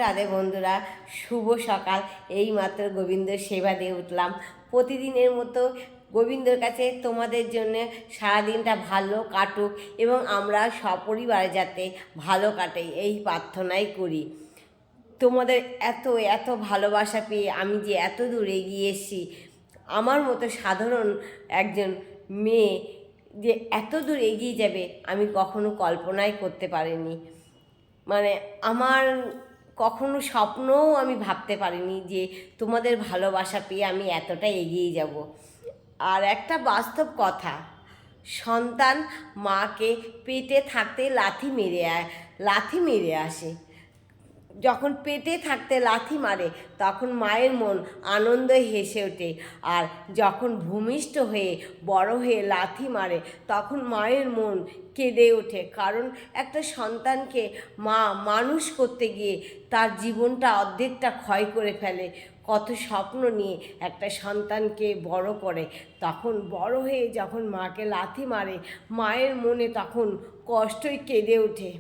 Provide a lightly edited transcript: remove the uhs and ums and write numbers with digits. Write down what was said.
রাধে বন্ধুরা, শুভ সকাল। এইমাত্র গোবিন্দর সেবা দিয়ে উঠলাম। প্রতিদিনের মতো গোবিন্দর কাছে তোমাদের জন্য সারাদিনটা ভালো কাটুক এবং আমরা সপরিবারে যাতে ভালো কাটে এই প্রার্থনাই করি। তোমাদের এত এত ভালোবাসা পেয়ে আমি যে এত দূর এগিয়ে এসেছি, আমার মতো সাধারণ একজন মেয়ে যে এত দূর এগিয়ে যাবে আমি কখনো কল্পনাই করতে পারিনি। মানে আমার কখনো স্বপ্নও আমি ভাবতে পারিনি যে তোমাদের ভালোবাসা পেয়ে আমি এতটা এগিয়ে যাব। আর একটা বাস্তব কথা, সন্তান মাকে পেটে থাকতে লাথি মেরে আসে। যখন পেটে থাকতে লাথি মারে তখন মায়ের মন আনন্দে হেসে ওঠে, আর যখন ভূমিষ্ঠ হয়ে বড় হয়ে লাথি মারে তখন মায়ের মন কেঁদে ওঠে। কারণ একটা সন্তানকে মা মানুষ করতে গিয়ে তার জীবনটা অর্ধেকটা ক্ষয় করে ফেলে। কত স্বপ্ন নিয়ে একটা সন্তানকে বড় করে, তখন বড় হয়ে যখন মাকে লাথি মারে মায়ের মনে তখন কষ্টই কেঁদে ওঠে।